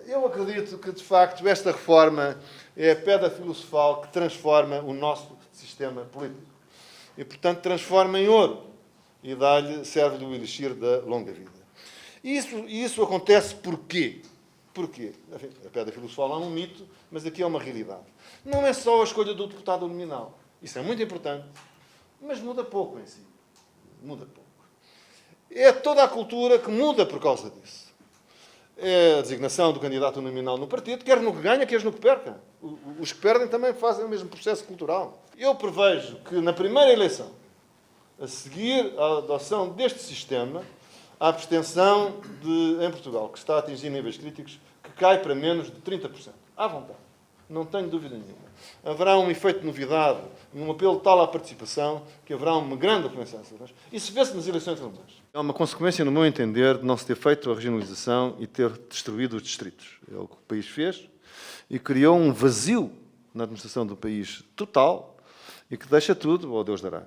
Eu acredito que, de facto, esta reforma é a pedra filosofal que transforma o nosso sistema político. E, portanto, transforma em ouro e serve-lhe o elixir da longa vida. E isso acontece porquê? Porquê? Enfim, a pedra filosofal é um mito, mas aqui é uma realidade. Não é só a escolha do deputado nominal. Isso é muito importante, mas muda pouco em si. Muda pouco. É toda a cultura que muda por causa disso. É a designação do candidato nominal no partido, quer no que ganha, quer no que perca. Os que perdem também fazem o mesmo processo cultural. Eu prevejo que na primeira eleição, a seguir à adoção deste sistema, a abstenção em Portugal, que está a atingir níveis críticos, que cai para menos de 30%. À vontade. Não tenho dúvida nenhuma. Haverá um efeito de novidade, um apelo tal à participação, que haverá uma grande afluência. Isso vê-se nas eleições alemãs. É uma consequência, no meu entender, de não se ter feito a regionalização e ter destruído os distritos. É o que o país fez e criou um vazio na administração do país total e que deixa tudo ao Deus dará.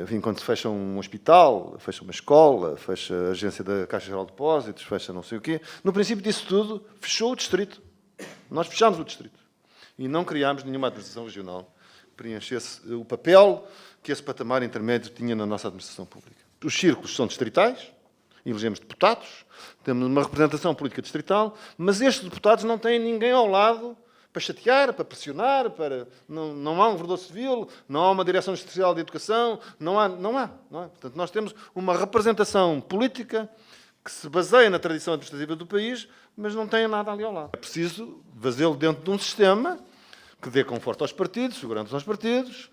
Enfim, quando se fecha um hospital, fecha uma escola, fecha a agência da Caixa Geral de Depósitos, fecha não sei o quê, no princípio disso tudo, fechou o distrito. Nós fechámos o distrito e não criámos nenhuma administração regional que preenchesse o papel que esse patamar intermédio tinha na nossa administração pública. Os círculos são distritais, elegemos deputados, temos uma representação política distrital, mas estes deputados não têm ninguém ao lado para chatear, para pressionar, não há um vereador civil, não há uma direção especial de educação, não há. Portanto, nós temos uma representação política que se baseia na tradição administrativa do país, mas não tem nada ali ao lado. É preciso fazê-lo dentro de um sistema que dê conforto aos partidos, segurança aos partidos,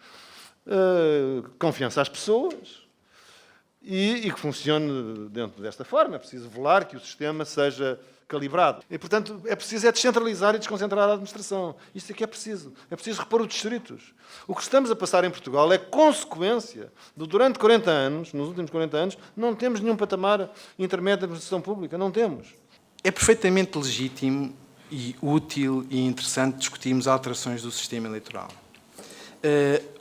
confiança às pessoas e que funcione dentro desta forma. É preciso velar que o sistema seja calibrado. E, portanto, é preciso descentralizar e desconcentrar a administração. Isso é que é preciso. É preciso repor os distritos. O que estamos a passar em Portugal é consequência de, durante 40 anos, nos últimos 40 anos, não temos nenhum patamar intermédio da administração pública. Não temos. É perfeitamente legítimo e útil e interessante discutirmos alterações do sistema eleitoral.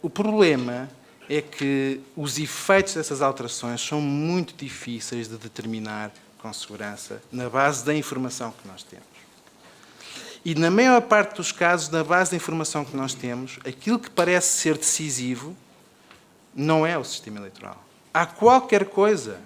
O problema é que os efeitos dessas alterações são muito difíceis de determinar com segurança, na base da informação que nós temos. E, na maior parte dos casos, na base da informação que nós temos, aquilo que parece ser decisivo não é o sistema eleitoral. Há qualquer coisa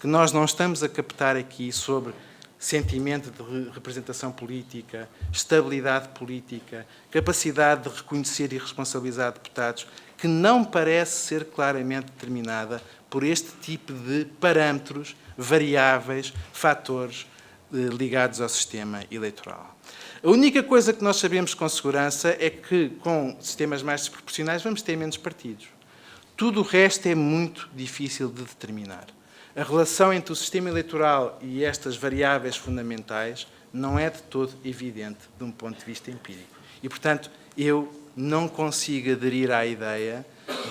que nós não estamos a captar aqui sobre sentimento de representação política, estabilidade política, capacidade de reconhecer e responsabilizar deputados, que não parece ser claramente determinada por este tipo de parâmetros, variáveis, fatores ligados ao sistema eleitoral. A única coisa que nós sabemos com segurança é que, com sistemas mais desproporcionais, vamos ter menos partidos. Tudo o resto é muito difícil de determinar. A relação entre o sistema eleitoral e estas variáveis fundamentais não é de todo evidente de um ponto de vista empírico. E, portanto, eu não consigo aderir à ideia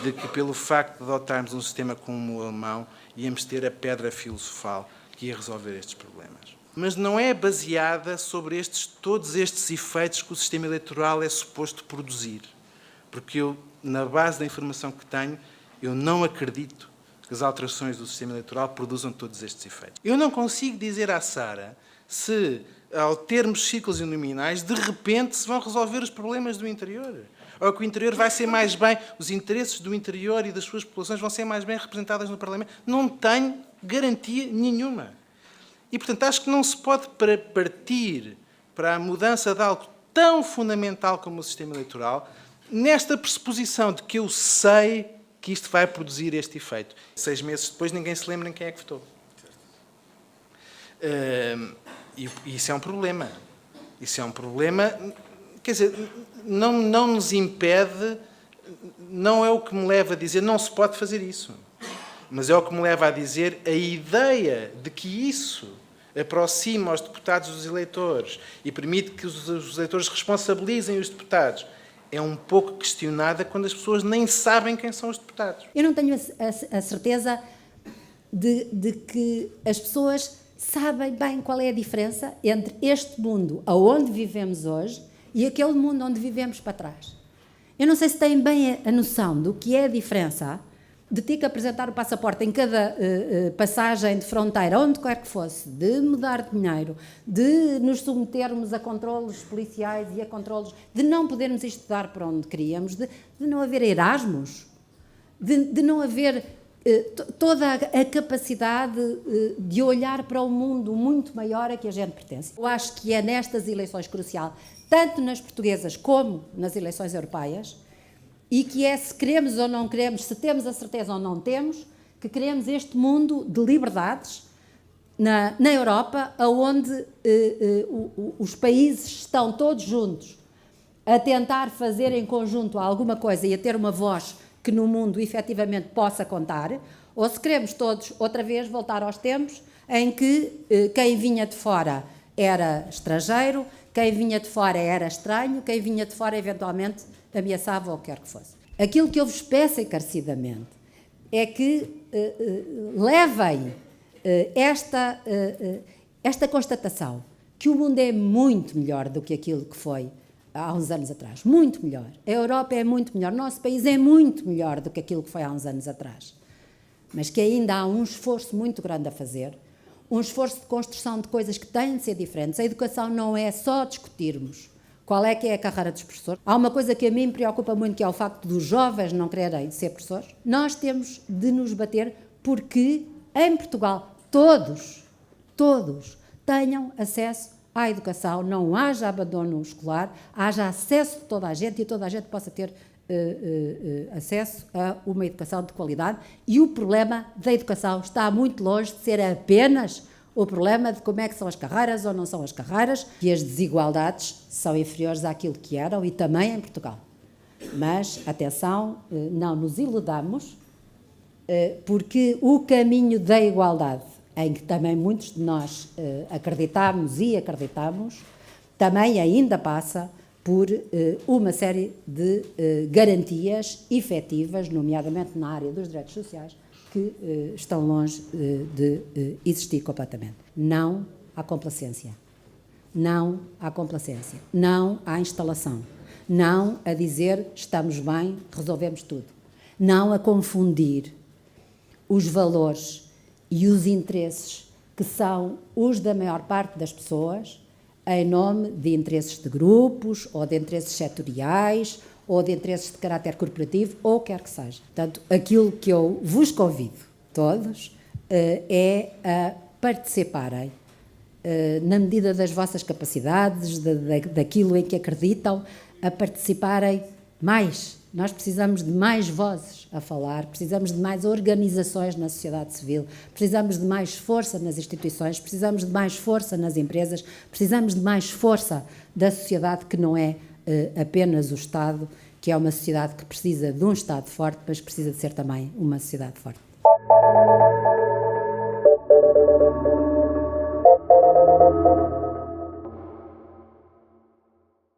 de que, pelo facto de adotarmos um sistema como o alemão, íamos ter a pedra filosofal que ia resolver estes problemas. Mas não é baseada sobre todos estes efeitos que o sistema eleitoral é suposto produzir. Porque eu, na base da informação que tenho, eu não acredito que as alterações do sistema eleitoral produzam todos estes efeitos. Eu não consigo dizer à Sara se, ao termos círculos uninominais, de repente se vão resolver os problemas do interior. Ou que o interior vai ser mais bem, os interesses do interior e das suas populações vão ser mais bem representadas no Parlamento. Não tenho garantia nenhuma. E, portanto, acho que não se pode partir para a mudança de algo tão fundamental como o sistema eleitoral nesta pressuposição de que eu sei que isto vai produzir este efeito. 6 meses depois ninguém se lembra em quem é que votou. E isso é um problema. Isso é um problema, quer dizer, não nos impede, não é o que me leva a dizer não se pode fazer isso, mas é o que me leva a dizer a ideia de que isso aproxima os deputados dos eleitores e permite que os eleitores responsabilizem os deputados é um pouco questionada quando as pessoas nem sabem quem são os deputados. Eu não tenho a certeza de que as pessoas sabem bem qual é a diferença entre este mundo aonde vivemos hoje e aquele mundo onde vivemos para trás. Eu não sei se têm bem a noção do que é a diferença de ter que apresentar o passaporte em cada passagem de fronteira, onde quer que fosse, de mudar de dinheiro, de nos submetermos a controlos policiais e a controlos, de não podermos estudar para onde queríamos, de não haver Erasmus, de não haver toda a capacidade de olhar para o mundo muito maior a que a gente pertence. Eu acho que é nestas eleições crucial, tanto nas portuguesas como nas eleições europeias, e que é se queremos ou não queremos, se temos a certeza ou não temos, que queremos este mundo de liberdades na Europa, onde os países estão todos juntos a tentar fazer em conjunto alguma coisa e a ter uma voz que no mundo efetivamente possa contar, ou se queremos todos outra vez voltar aos tempos em que quem vinha de fora era estrangeiro, quem vinha de fora era estranho, quem vinha de fora eventualmente ameaçava ou quer que fosse. Aquilo que eu vos peço encarecidamente é que levem esta constatação que o mundo é muito melhor do que aquilo que foi há uns anos atrás. Muito melhor. A Europa é muito melhor. O nosso país é muito melhor do que aquilo que foi há uns anos atrás. Mas que ainda há um esforço muito grande a fazer, um esforço de construção de coisas que têm de ser diferentes. A educação não é só discutirmos qual é que é a carreira dos professores. Há uma coisa que a mim me preocupa muito, que é o facto dos jovens não quererem ser professores. Nós temos de nos bater porque, em Portugal, todos tenham acesso à educação, não haja abandono escolar, haja acesso de toda a gente e toda a gente possa ter acesso a uma educação de qualidade. E o problema da educação está muito longe de ser apenas o problema de como é que são as carreiras ou não são as carreiras, e as desigualdades são inferiores àquilo que eram, e também em Portugal. Mas, atenção, não nos iludamos, porque o caminho da igualdade, em que também muitos de nós acreditamos e acreditamos, também ainda passa por uma série de garantias efetivas, nomeadamente na área dos direitos sociais, que estão longe de existir completamente. Não à complacência. Não à complacência. Não à instalação. Não a dizer estamos bem, resolvemos tudo. Não a confundir os valores e os interesses que são os da maior parte das pessoas em nome de interesses de grupos ou de interesses setoriais ou de interesses de caráter corporativo, ou quer que seja. Portanto, aquilo que eu vos convido, todos, é a participarem, na medida das vossas capacidades, daquilo em que acreditam, a participarem mais. Nós precisamos de mais vozes a falar, precisamos de mais organizações na sociedade civil, precisamos de mais força nas instituições, precisamos de mais força nas empresas, precisamos de mais força da sociedade, que não é apenas o Estado, que é uma sociedade que precisa de um Estado forte, mas precisa de ser também uma sociedade forte.